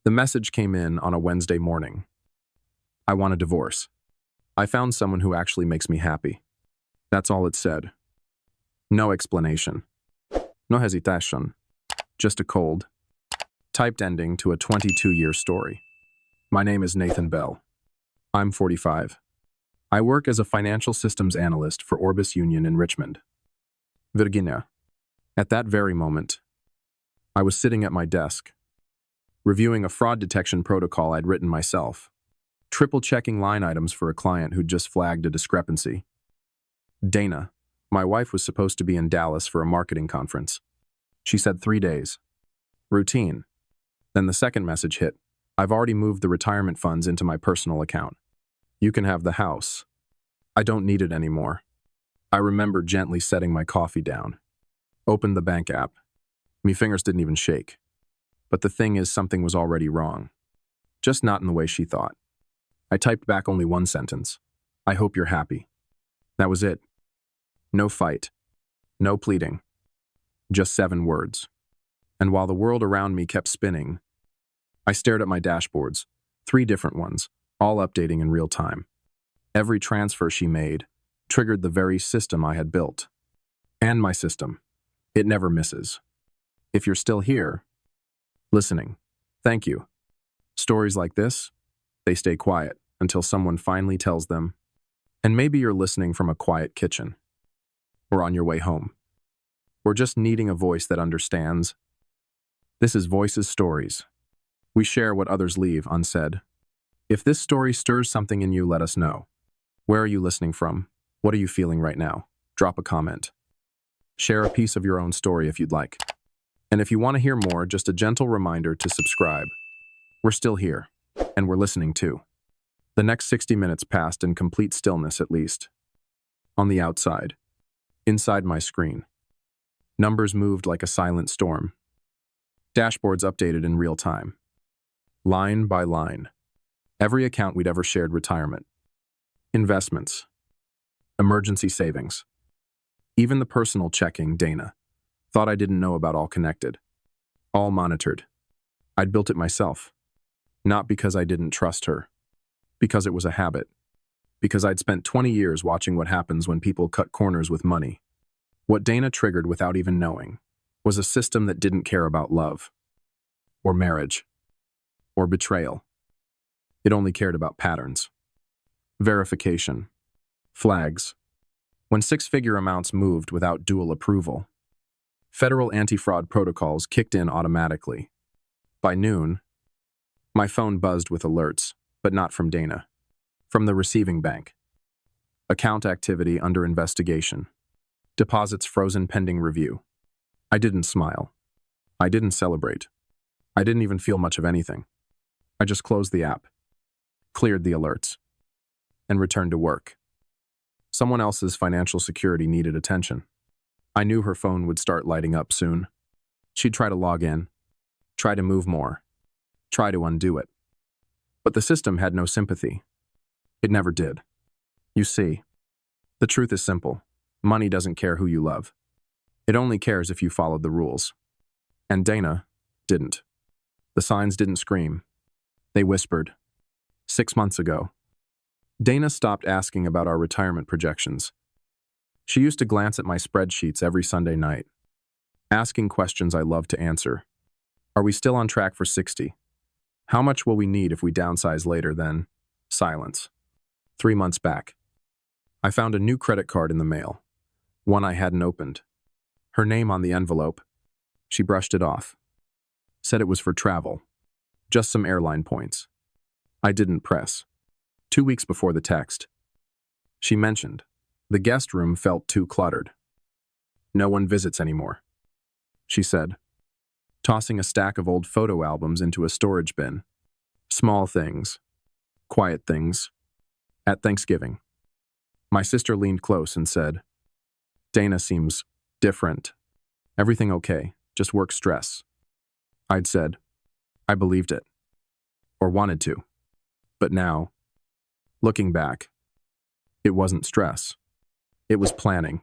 The message came in on a Wednesday morning. I want a divorce. I found someone who actually makes me happy. That's all it said. No explanation. No hesitation. Just a cold, typed ending to a 22-year story. My name is Nathan Bell. I'm 45. I work as a financial systems analyst for Orbis Union in Richmond, Virginia. At that very moment, I was sitting at my desk, reviewing a fraud detection protocol I'd written myself, triple-checking line items for a client who'd just flagged a discrepancy. Dana, my wife, was supposed to be in Dallas for a marketing conference. She said 3 days. Routine. Then the second message hit. I've already moved the retirement funds into my personal account. You can have the house. I don't need it anymore. I remember gently setting my coffee down. Opened the bank app. Me fingers didn't even shake. But the thing is, something was already wrong. Just not in the way she thought. I typed back only one sentence. I hope you're happy. That was it. No fight. No pleading. Just 7 words. And while the world around me kept spinning, I stared at my dashboards, 3 different ones, all updating in real time. Every transfer she made triggered the very system I had built. And my system. It never misses. If you're still here, listening, thank you. Stories like this, they stay quiet until someone finally tells them. And maybe you're listening from a quiet kitchen, or on your way home, or just needing a voice that understands. This is Voices Stories. We share what others leave unsaid. If this story stirs something in you, let us know. Where are you listening from? What are you feeling right now? Drop a comment. Share a piece of your own story if you'd like. And if you want to hear more, just a gentle reminder to subscribe. We're still here, and we're listening too. The next 60 minutes passed in complete stillness, at least. On the outside, inside my screen, numbers moved like a silent storm. Dashboards updated in real time. Line by line. Every account we'd ever shared: retirement, investments, emergency savings. Even the personal checking Dana thought I didn't know about, all connected, all monitored. I'd built it myself. Not because I didn't trust her. Because it was a habit. Because I'd spent 20 years watching what happens when people cut corners with money. What Dana triggered without even knowing was a system that didn't care about love, or marriage, or betrayal. It only cared about patterns, verification, flags. When 6-figure amounts moved without dual approval, federal anti-fraud protocols kicked in automatically. By noon, my phone buzzed with alerts, but not from Dana. From the receiving bank. Account activity under investigation. Deposits frozen pending review. I didn't smile. I didn't celebrate. I didn't even feel much of anything. I just closed the app, cleared the alerts, and returned to work. Someone else's financial security needed attention. I knew her phone would start lighting up soon. She'd try to log in, try to move more, try to undo it. But the system had no sympathy. It never did. You see, the truth is simple. Money doesn't care who you love. It only cares if you followed the rules. And Dana didn't. The signs didn't scream. They whispered. 6 months ago, Dana stopped asking about our retirement projections. She used to glance at my spreadsheets every Sunday night, asking questions I loved to answer. Are we still on track for 60? How much will we need if we downsize later? Then, silence. 3 months back, I found a new credit card in the mail, one I hadn't opened. Her name on the envelope. She brushed it off. Said it was for travel. Just some airline points. I didn't press. 2 weeks before the text, she mentioned the guest room felt too cluttered. No one visits anymore, she said, tossing a stack of old photo albums into a storage bin. Small things, quiet things. At Thanksgiving, my sister leaned close and said, Dana seems different. Everything okay, just work stress. I'd said, I believed it, or wanted to. But now, looking back, it wasn't stress. It was planning.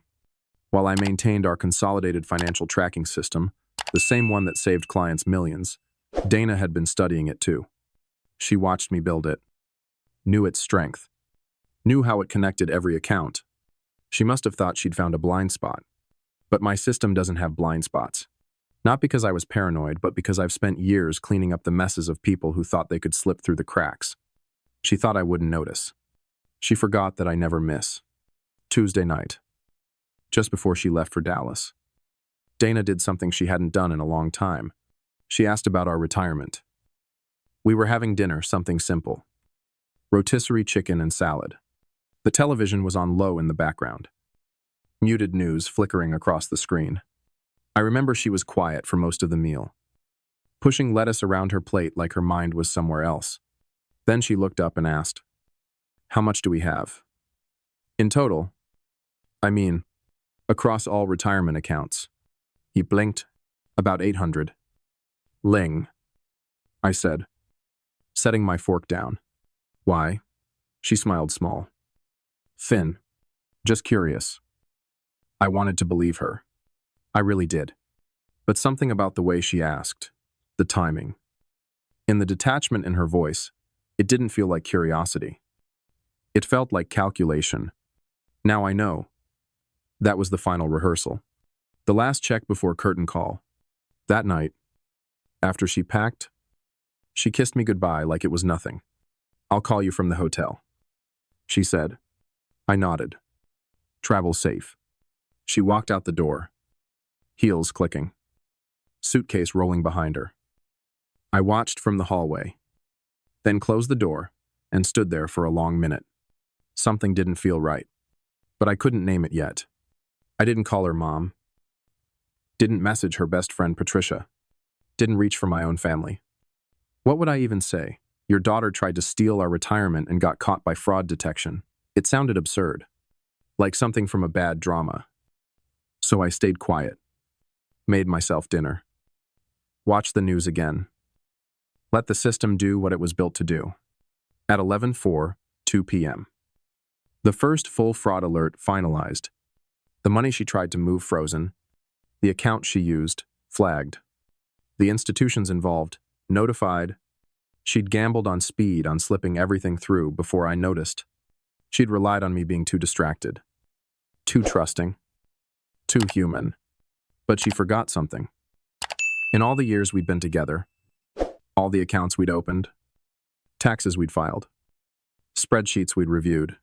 While I maintained our consolidated financial tracking system, the same one that saved clients millions, Dana had been studying it too. She watched me build it, knew its strength, knew how it connected every account. She must have thought she'd found a blind spot. But my system doesn't have blind spots. Not because I was paranoid, but because I've spent years cleaning up the messes of people who thought they could slip through the cracks. She thought I wouldn't notice. She forgot that I never miss. Tuesday night, just before she left for Dallas, Dana did something she hadn't done in a long time. She asked about our retirement. We were having dinner, something simple. Rotisserie chicken and salad. The television was on low in the background. Muted news flickering across the screen. I remember she was quiet for most of the meal, pushing lettuce around her plate like her mind was somewhere else. Then she looked up and asked, "How much do we have?" "In total? I mean, across all retirement accounts." He blinked. "About 800. "Ling," I said, setting my fork down. "Why?" She smiled small. "Finn. Just curious." I wanted to believe her. I really did. But something about the way she asked, the timing, in the detachment in her voice, it didn't feel like curiosity. It felt like calculation. Now I know. That was the final rehearsal. The last check before curtain call. That night, after she packed, she kissed me goodbye like it was nothing. "I'll call you from the hotel," she said. I nodded. "Travel safe." She walked out the door, heels clicking, suitcase rolling behind her. I watched from the hallway, then closed the door and stood there for a long minute. Something didn't feel right, but I couldn't name it yet. I didn't call her mom, didn't message her best friend Patricia, didn't reach for my own family. What would I even say? Your daughter tried to steal our retirement and got caught by fraud detection. It sounded absurd, like something from a bad drama. So I stayed quiet, made myself dinner, watched the news again, let the system do what it was built to do. At 11:04, 2 p.m. The first full fraud alert finalized. The money she tried to move frozen, the account she used flagged, the institutions involved notified. She'd gambled on speed on slipping everything through before I noticed. She'd relied on me being too distracted, too trusting, too human. But she forgot something. In all the years we'd been together, all the accounts we'd opened, taxes we'd filed, spreadsheets we'd reviewed,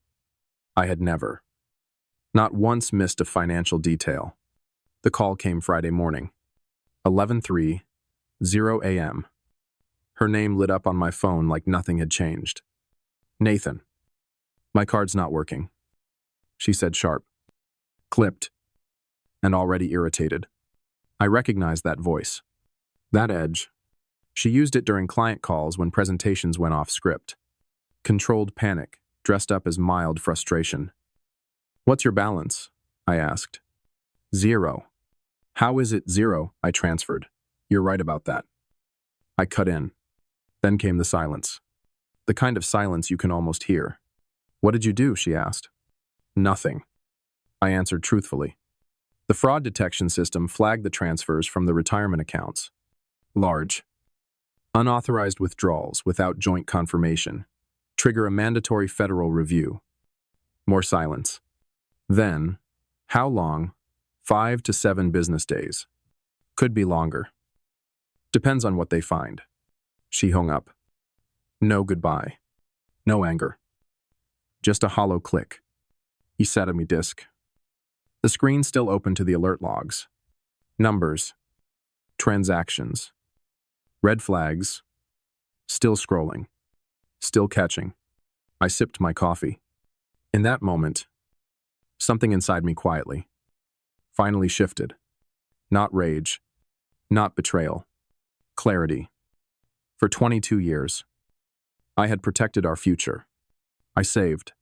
I had never, not once missed a financial detail. The call came Friday morning, 11:03 a.m. Her name lit up on my phone like nothing had changed. "Nathan, my card's not working," she said sharp, clipped, and already irritated. I recognized that voice, that edge. She used it during client calls when presentations went off script. Controlled panic, dressed up as mild frustration. "What's your balance?" I asked. "Zero." "How is it zero?" I transferred. "You're right about that." I cut in. Then came the silence. The kind of silence you can almost hear. "What did you do?" she asked. "Nothing," I answered truthfully. The fraud detection system flagged the transfers from the retirement accounts. Large, unauthorized withdrawals without joint confirmation. Trigger a mandatory federal review. More silence. Then, how long? 5 to 7 business days. Could be longer. Depends on what they find. She hung up. No goodbye. No anger. Just a hollow click. He sat at me disk. The screen still open to the alert logs. Numbers. Transactions. Red flags. Still scrolling. Still catching. I sipped my coffee. In that moment, something inside me quietly, finally shifted. Not rage. Not betrayal. Clarity. For 22 years, I had protected our future. I saved.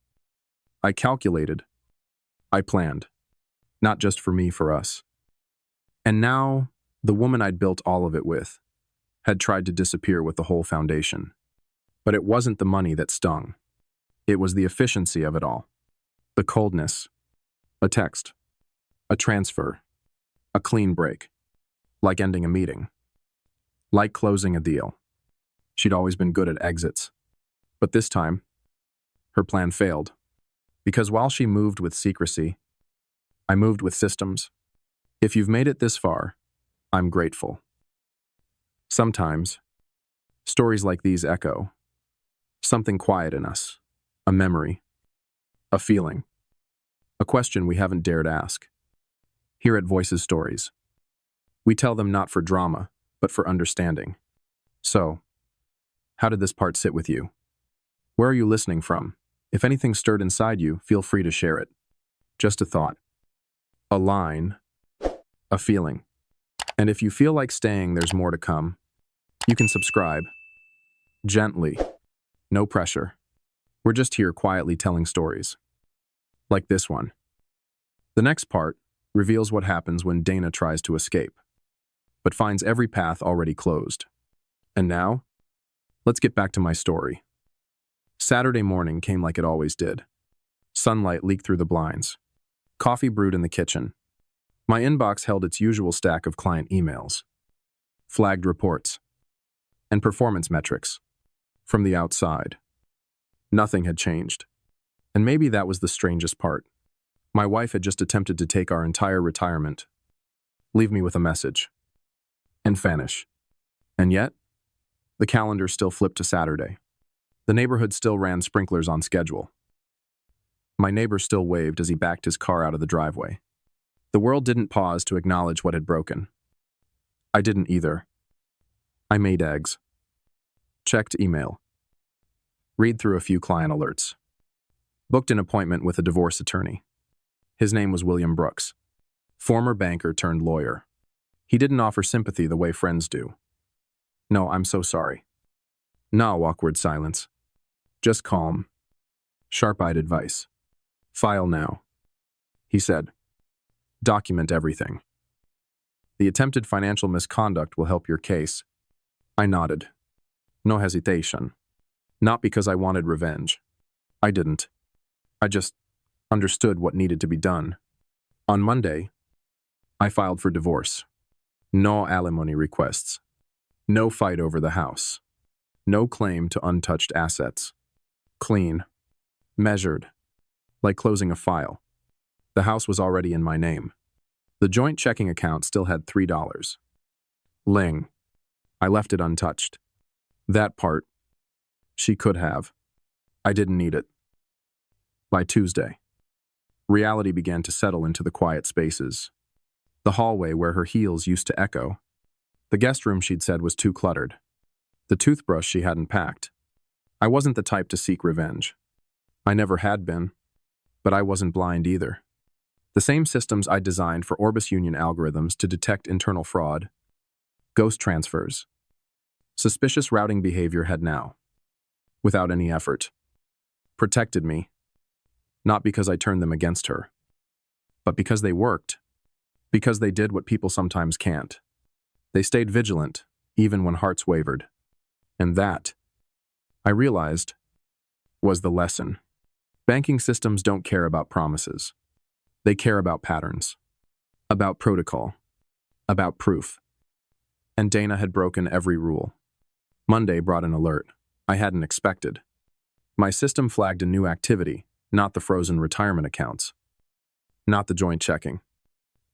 I calculated. I planned. Not just for me, for us. And now, the woman I'd built all of it with had tried to disappear with the whole foundation. But it wasn't the money that stung. It was the efficiency of it all. The coldness. A text. A transfer. A clean break. Like ending a meeting. Like closing a deal. She'd always been good at exits. But this time, her plan failed. Because while she moved with secrecy, I moved with systems. If you've made it this far, I'm grateful. Sometimes, stories like these echo something quiet in us, a memory, a feeling, a question we haven't dared ask. Here at Voices Stories, we tell them not for drama, but for understanding. So, how did this part sit with you? Where are you listening from? If anything stirred inside you, feel free to share it. Just a thought, a line, a feeling. And if you feel like staying, there's more to come. You can subscribe. Gently. No pressure. We're just here quietly telling stories. Like this one. The next part reveals what happens when Dana tries to escape, but finds every path already closed. And now, let's get back to my story. Saturday morning came like it always did. Sunlight leaked through the blinds. Coffee brewed in the kitchen. My inbox held its usual stack of client emails, flagged reports, and performance metrics. From the outside, nothing had changed. And maybe that was the strangest part. My wife had just attempted to take our entire retirement, leave me with a message, and vanish. And yet, the calendar still flipped to Saturday. The neighborhood still ran sprinklers on schedule. My neighbor still waved as he backed his car out of the driveway. The world didn't pause to acknowledge what had broken. I didn't either. I made eggs. Checked email. Read through a few client alerts. Booked an appointment with a divorce attorney. His name was William Brooks. Former banker turned lawyer. He didn't offer sympathy the way friends do. No, I'm so sorry. No awkward silence. Just calm. Sharp-eyed advice. File now. He said. Document everything. The attempted financial misconduct will help your case. I nodded. No hesitation. Not because I wanted revenge. I didn't. I just understood what needed to be done. On Monday, I filed for divorce. No alimony requests. No fight over the house. No claim to untouched assets. Clean. Measured. Like closing a file. The house was already in my name. The joint checking account still had $3. Ling. I left it untouched. That part, she could have. I didn't need it. By Tuesday, reality began to settle into the quiet spaces. The hallway where her heels used to echo. The guest room she'd said was too cluttered. The toothbrush she hadn't packed. I wasn't the type to seek revenge. I never had been, but I wasn't blind either. The same systems I designed for Orbis Union algorithms to detect internal fraud, ghost transfers, suspicious routing behavior had now, without any effort, protected me, not because I turned them against her, but because they worked, because they did what people sometimes can't. They stayed vigilant, even when hearts wavered. And that, I realized, was the lesson. Banking systems don't care about promises. They care about patterns, about protocol, about proof. And Dana had broken every rule. Monday brought an alert I hadn't expected. My system flagged a new activity, not the frozen retirement accounts, not the joint checking.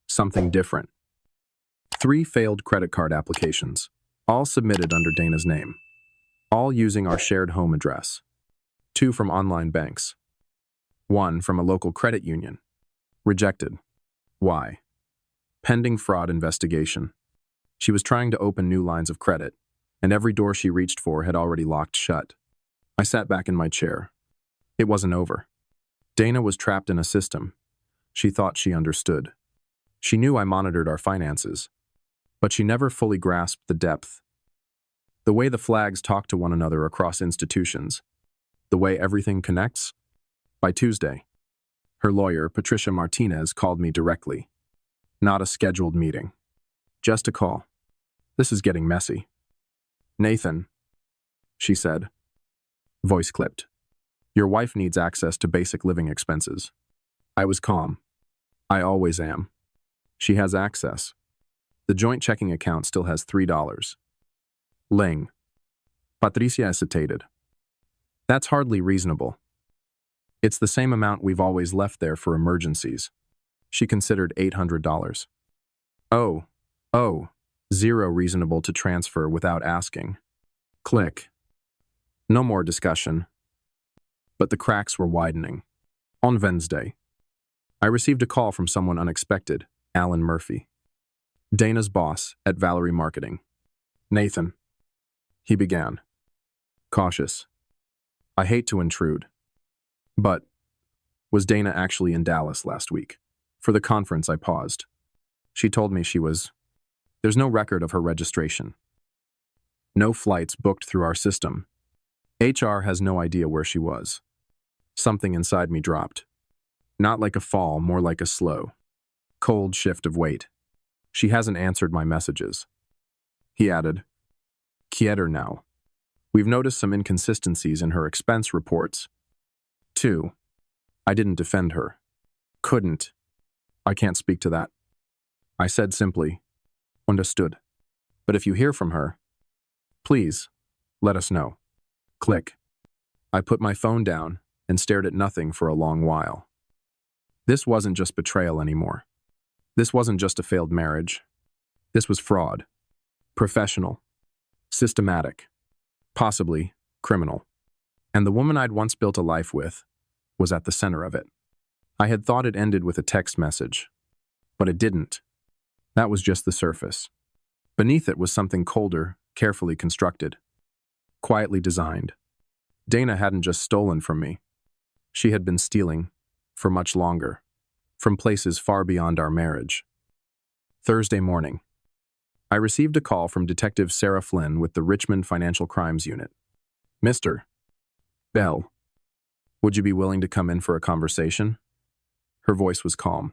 Something different. 3 failed credit card applications, all submitted under Dana's name, all using our shared home address. 2 from online banks. 1 from a local credit union. Rejected. Why? Pending fraud investigation. She was trying to open new lines of credit, and every door she reached for had already locked shut. I sat back in my chair. It wasn't over. Dana was trapped in a system. She thought she understood. She knew I monitored our finances, but she never fully grasped the depth. The way the flags talk to one another across institutions. The way everything connects. By Tuesday, her lawyer, Patricia Martinez, called me directly. Not a scheduled meeting. Just a call. This is getting messy. Nathan, she said. Voice clipped. Your wife needs access to basic living expenses. I was calm. I always am. She has access. The joint checking account still has $3. Ling. Patricia hesitated. That's hardly reasonable. It's the same amount we've always left there for emergencies. She considered $800. Oh, oh, zero reasonable to transfer without asking. Click. No more discussion. But the cracks were widening. On Wednesday, I received a call from someone unexpected, Alan Murphy, Dana's boss at Valerie Marketing. Nathan, he began, cautious. I hate to intrude, but was Dana actually in Dallas last week? For the conference, I paused. She told me she was. There's no record of her registration. No flights booked through our system. HR has no idea where she was. Something inside me dropped. Not like a fall, more like a slow, cold shift of weight. She hasn't answered my messages. He added, Quieter now. We've noticed some inconsistencies in her expense reports. 2. I didn't defend her. Couldn't. I can't speak to that. I said simply, understood. But if you hear from her, please, let us know. Click. I put my phone down and stared at nothing for a long while. This wasn't just betrayal anymore. This wasn't just a failed marriage. This was fraud. Professional. Systematic. Possibly criminal. And the woman I'd once built a life with was at the center of it. I had thought it ended with a text message, but it didn't. That was just the surface. Beneath it was something colder, carefully constructed, quietly designed. Dana hadn't just stolen from me. She had been stealing for much longer, from places far beyond our marriage. Thursday morning, I received a call from Detective Sarah Flynn with the Richmond Financial Crimes Unit. Mr. Bell, would you be willing to come in for a conversation? Her voice was calm,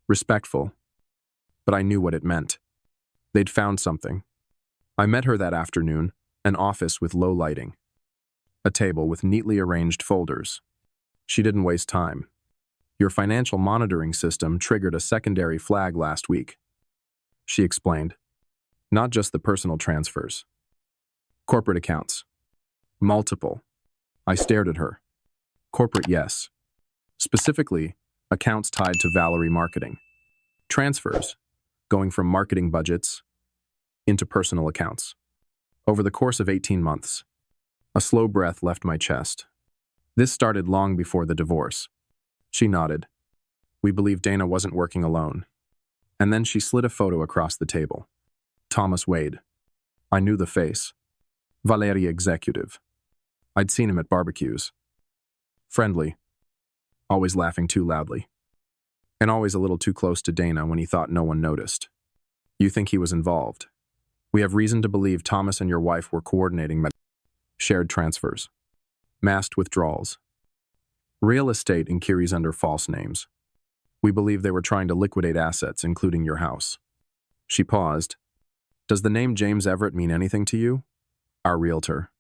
respectful, but I knew what it meant. They'd found something. I met her that afternoon, an office with low lighting, a table with neatly arranged folders. She didn't waste time. Your financial monitoring system triggered a secondary flag last week, she explained. Not just the personal transfers. Corporate accounts. Multiple. I stared at her. Corporate, yes. Specifically, accounts tied to Valerie Marketing. Transfers, going from marketing budgets into personal accounts. Over the course of 18 months, a slow breath left my chest. This started long before the divorce. She nodded. We believed Dana wasn't working alone. And then she slid a photo across the table. Thomas Wade. I knew the face. Valerie executive. I'd seen him at barbecues. Friendly. Always laughing too loudly. And always a little too close to Dana when he thought no one noticed. You think he was involved? We have reason to believe Thomas and your wife were coordinating shared transfers, masked withdrawals, real estate inquiries under false names. We believe they were trying to liquidate assets, including your house. She paused. Does the name James Everett mean anything to you? Our realtor.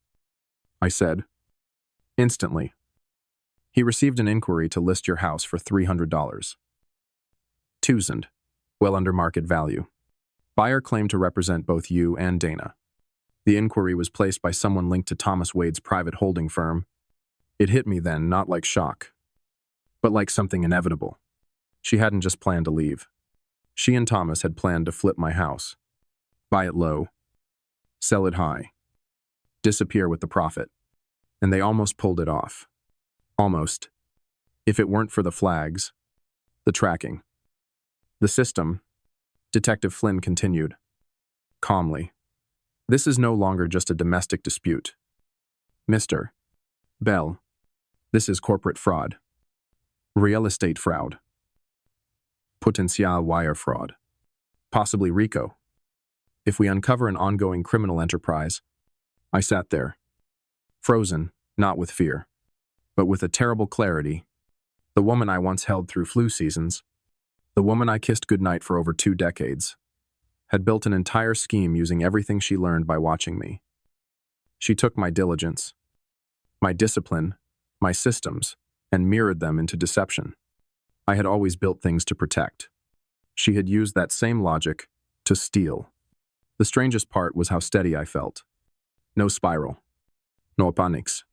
I said. Instantly. He received an inquiry to list your house for $300. $2,000, well under market value. Buyer claimed to represent both you and Dana. The inquiry was placed by someone linked to Thomas Wade's private holding firm. It hit me then, not like shock, but like something inevitable. She hadn't just planned to leave. She and Thomas had planned to flip my house. Buy it low, sell it high, disappear with the profit. And they almost pulled it off. Almost. If it weren't for the flags, the tracking, the system, Detective Flynn continued, calmly. This is no longer just a domestic dispute. Mr. Bell, this is corporate fraud. Real estate fraud. Potential wire fraud. Possibly RICO. If we uncover an ongoing criminal enterprise, I sat there, frozen, not with fear, but with a terrible clarity. The woman I once held through flu seasons, the woman I kissed goodnight for over 2 decades, had built an entire scheme using everything she learned by watching me. She took my diligence, my discipline, my systems, and mirrored them into deception. I had always built things to protect. She had used that same logic to steal. The strangest part was how steady I felt. No spiral. No panics.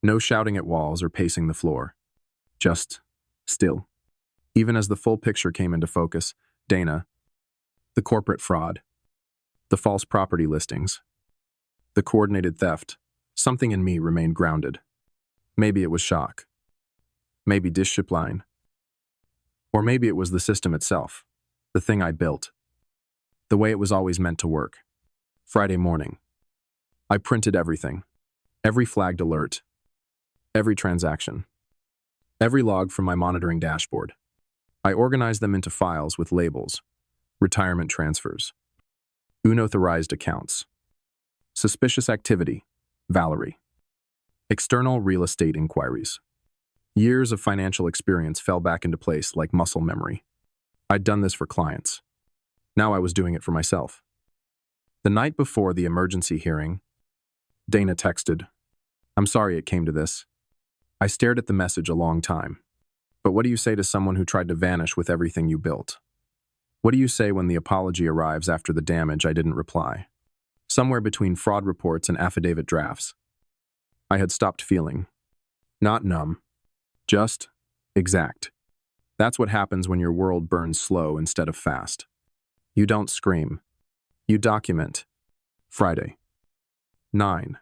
No shouting at walls or pacing the floor. Just still. Even as the full picture came into focus, Dana, the corporate fraud, the false property listings, the coordinated theft, something in me remained grounded. Maybe it was shock. Maybe discipline. Or maybe it was the system itself, the thing I built, the way it was always meant to work. Friday morning. I printed everything, every flagged alert, every transaction, every log from my monitoring dashboard. I organized them into files with labels, retirement transfers, unauthorized accounts, suspicious activity, Valerie, external real estate inquiries. Years of financial experience fell back into place like muscle memory. I'd done this for clients. Now I was doing it for myself. The night before the emergency hearing, Dana texted, "I'm sorry it came to this." I stared at the message a long time. But what do you say to someone who tried to vanish with everything you built? What do you say when the apology arrives after the damage I didn't reply? Somewhere between fraud reports and affidavit drafts. I had stopped feeling. Not numb. Just exact. That's what happens when your world burns slow instead of fast. You don't scream. You document. Friday. 9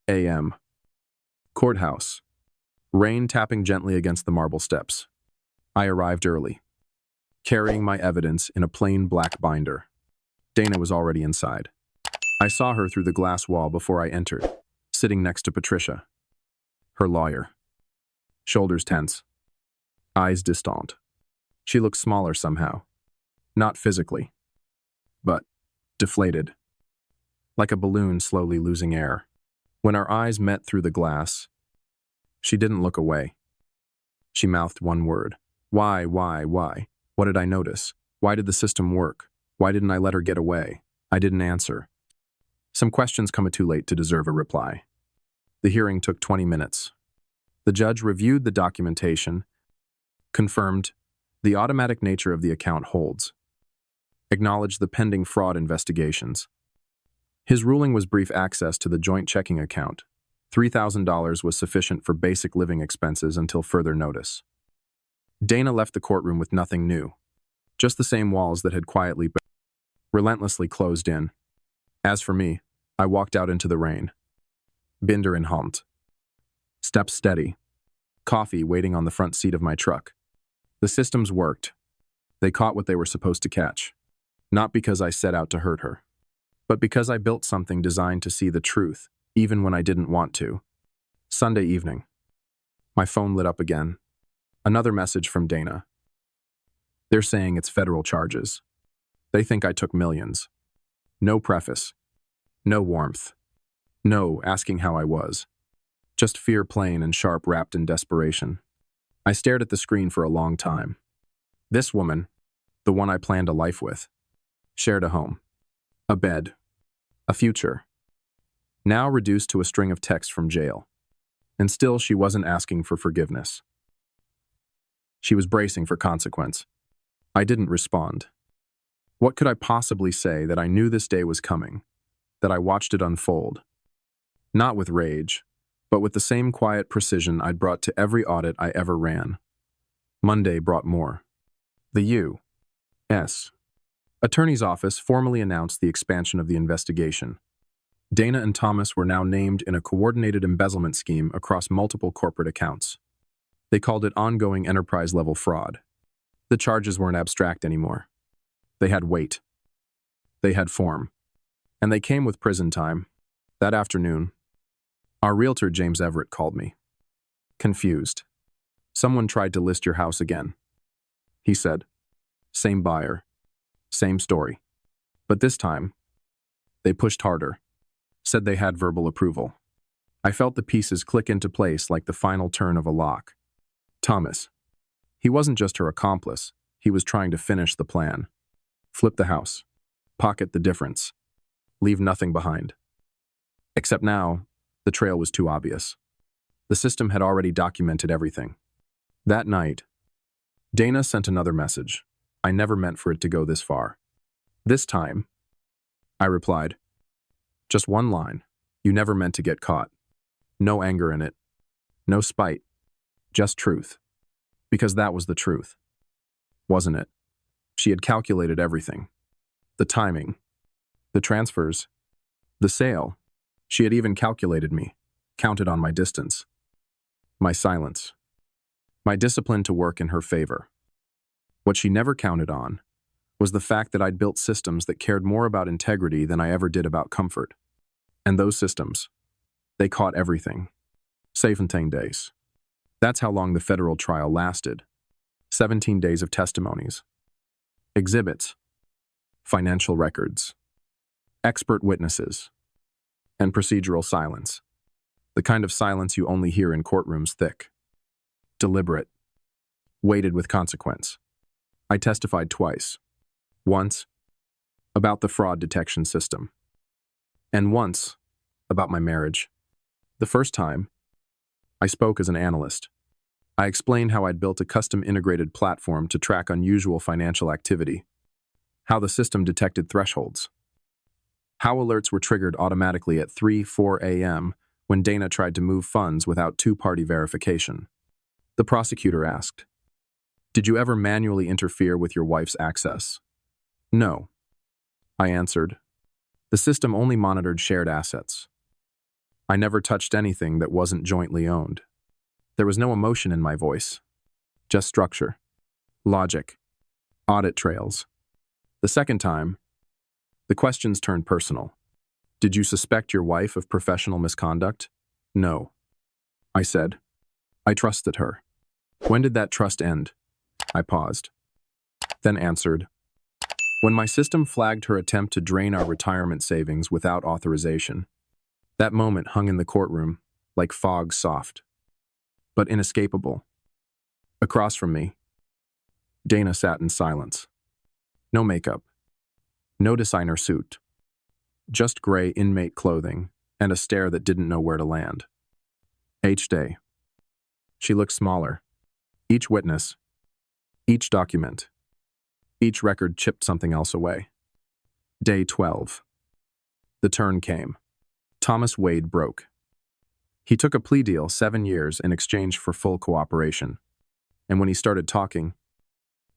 a.m. Courthouse. Rain tapping gently against the marble steps. I arrived early, carrying my evidence in a plain black binder. Dana was already inside. I saw her through the glass wall before I entered, sitting next to Patricia, her lawyer. Shoulders tense, eyes distant. She looked smaller somehow. Not physically, but deflated, like a balloon slowly losing air. When our eyes met through the glass, she didn't look away. She mouthed one word. Why? What did I notice? Why did the system work? Why didn't I let her get away? I didn't answer. Some questions come too late to deserve a reply. The hearing took 20 minutes. The judge reviewed the documentation, confirmed the automatic nature of the account holds, acknowledged the pending fraud investigations. His ruling was brief access to the joint checking account. $3,000 was sufficient for basic living expenses until further notice. Dana left the courtroom with nothing new, just the same walls that had quietly but relentlessly closed in. As for me, I walked out into the rain. Binder in hand. Steps steady. Coffee waiting on the front seat of my truck. The systems worked. They caught what they were supposed to catch. Not because I set out to hurt her, but because I built something designed to see the truth, even when I didn't want to. Sunday evening. My phone lit up again. Another message from Dana. They're saying it's federal charges. They think I took millions. No preface. No warmth. No asking how I was. Just fear plain and sharp wrapped in desperation. I stared at the screen for a long time. This woman, the one I planned a life with, shared a home, a bed, a future, now reduced to a string of texts from jail. And still she wasn't asking for forgiveness. She was bracing for consequence. I didn't respond. What could I possibly say that I knew this day was coming, that I watched it unfold? Not with rage, but with the same quiet precision I'd brought to every audit I ever ran. Monday brought more. The U.S. Attorney's Office formally announced the expansion of the investigation. Dana and Thomas were now named in a coordinated embezzlement scheme across multiple corporate accounts. They called it ongoing enterprise-level fraud. The charges weren't abstract anymore. They had weight. They had form. And they came with prison time. That afternoon, our realtor James Everett called me. Confused. Someone tried to list your house again. He said, same buyer, same story. But this time, they pushed harder. Said they had verbal approval. I felt the pieces click into place like the final turn of a lock. Thomas. He wasn't just her accomplice. He was trying to finish the plan. Flip the house. Pocket the difference. Leave nothing behind. Except now, the trail was too obvious. The system had already documented everything. That night, Dana sent another message. I never meant for it to go this far. This time, I replied. Just one line. You never meant to get caught. No anger in it. No spite. Just truth. Because that was the truth. Wasn't it? She had calculated everything. The timing. The transfers. The sale. She had even calculated me. Counted on my distance. My silence. My discipline to work in her favor. What she never counted on was the fact that I'd built systems that cared more about integrity than I ever did about comfort. And those systems, they caught everything. 17 days. That's how long the federal trial lasted. 17 days of testimonies. Exhibits. Financial records. Expert witnesses. And procedural silence. The kind of silence you only hear in courtrooms thick. Deliberate. Weighted with consequence. I testified twice. Once, about the fraud detection system. And once, about my marriage. The first time, I spoke as an analyst. I explained how I'd built a custom integrated platform to track unusual financial activity, how the system detected thresholds, how alerts were triggered automatically at 3-4 a.m. when Dana tried to move funds without two-party verification. The prosecutor asked, "Did you ever manually interfere with your wife's access?" "No," I answered. The system only monitored shared assets. I never touched anything that wasn't jointly owned. There was no emotion in my voice, just structure, logic, audit trails. The second time, the questions turned personal. "Did you suspect your wife of professional misconduct?" "No," I said. I trusted her. "When did that trust end?" I paused, then answered, "When my system flagged her attempt to drain our retirement savings without authorization." That moment hung in the courtroom, like fog soft, but inescapable. Across from me, Dana sat in silence. No makeup, no designer suit, just gray inmate clothing and a stare that didn't know where to land. Each day, she looked smaller. Each witness, each document, each record chipped something else away. Day 12. The turn came. Thomas Wade broke. He took a plea deal, 7 years, in exchange for full cooperation. And when he started talking,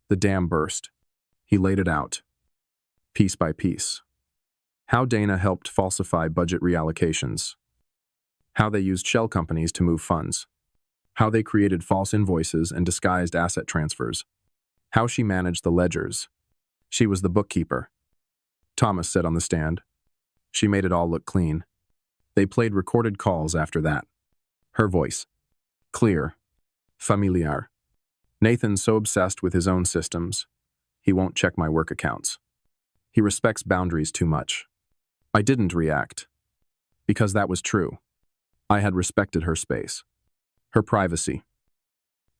the dam burst. He laid it out, piece by piece. How Dana helped falsify budget reallocations. How they used shell companies to move funds. How they created false invoices and disguised asset transfers. How she managed the ledgers. She was the bookkeeper. Thomas said on the stand. She made it all look clean. They played recorded calls after that. Her voice. Clear. Familiar. Nathan's so obsessed with his own systems, he won't check my work accounts. He respects boundaries too much. I didn't react. Because that was true. I had respected her space. Her privacy.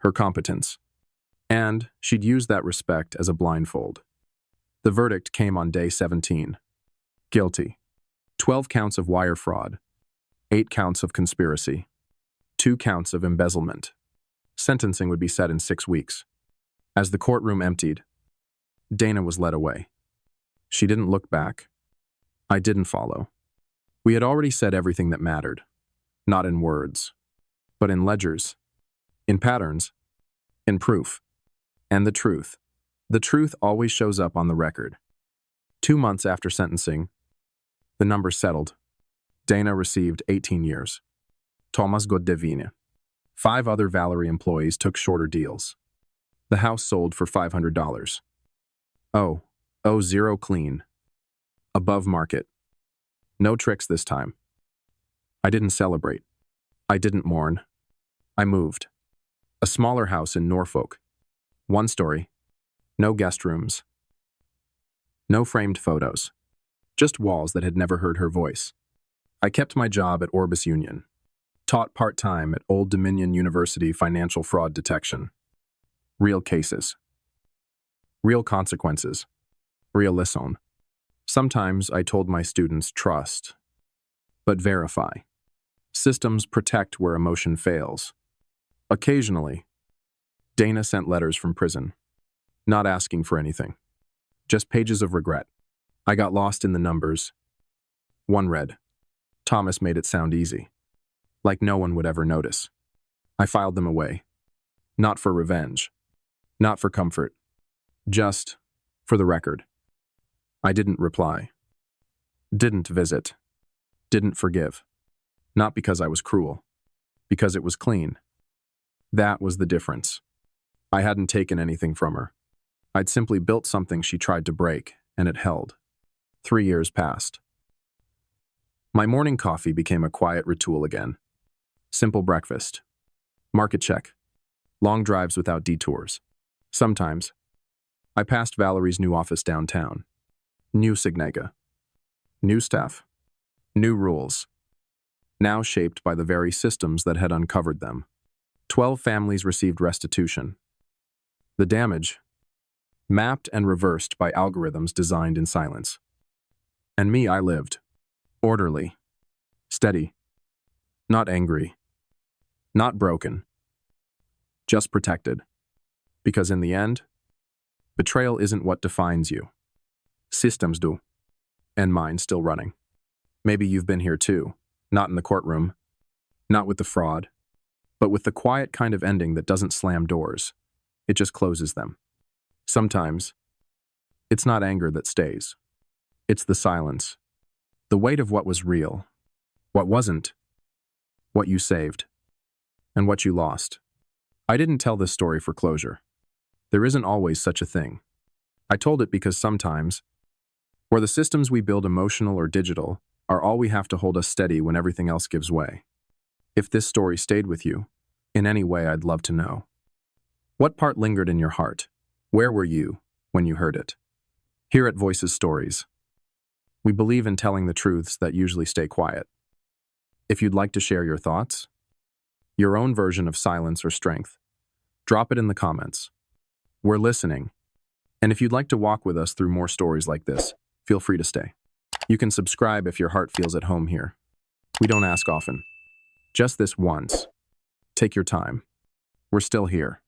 Her competence. And she'd used that respect as a blindfold. The verdict came on day 17. Guilty. 12 counts of wire fraud. 8 counts of conspiracy. 2 counts of embezzlement. Sentencing would be set in 6 weeks. As the courtroom emptied, Dana was led away. She didn't look back. I didn't follow. We had already said everything that mattered. Not in words, but in ledgers, in patterns, in proof. And the truth. The truth always shows up on the record. 2 months after sentencing, the numbers settled. Dana received 18 years. Thomas Godevine. 5 other Valerie employees took shorter deals. The house sold for $500. Zero clean. Above market. No tricks this time. I didn't celebrate. I didn't mourn. I moved. A smaller house in Norfolk. 1 story. No guest rooms. No framed photos. Just walls that had never heard her voice. I kept my job at Orbis Union. Taught part-time at Old Dominion University Financial Fraud Detection. Real cases. Real consequences. Real lesson. Sometimes I told my students trust, but verify. Systems protect where emotion fails. Occasionally, Dana sent letters from prison, not asking for anything, just pages of regret. I got lost in the numbers. One read, Thomas made it sound easy, like no one would ever notice. I filed them away. Not for revenge. Not for comfort. Just for the record. I didn't reply. Didn't visit. Didn't forgive. Not because I was cruel. Because it was clean. That was the difference. I hadn't taken anything from her. I'd simply built something she tried to break, and it held. 3 years passed. My morning coffee became a quiet ritual again. Simple breakfast. Market check. Long drives without detours. Sometimes, I passed Valerie's new office downtown. New Signega. New staff. New rules. Now shaped by the very systems that had uncovered them. 12 families received restitution. The damage, mapped and reversed by algorithms designed in silence. And me, I lived. Orderly. Steady. Not angry. Not broken. Just protected. Because in the end, betrayal isn't what defines you. Systems do. And mine's still running. Maybe you've been here too. Not in the courtroom. Not with the fraud. But with the quiet kind of ending that doesn't slam doors. It just closes them. Sometimes, it's not anger that stays. It's the silence. The weight of what was real. What wasn't. What you saved. And what you lost. I didn't tell this story for closure. There isn't always such a thing. I told it because sometimes, where the systems we build, emotional or digital, are all we have to hold us steady when everything else gives way. If this story stayed with you, in any way, I'd love to know. What part lingered in your heart? Where were you when you heard it? Here at Voices Stories, we believe in telling the truths that usually stay quiet. If you'd like to share your thoughts, your own version of silence or strength, drop it in the comments. We're listening. And if you'd like to walk with us through more stories like this, feel free to stay. You can subscribe if your heart feels at home here. We don't ask often. Just this once. Take your time. We're still here.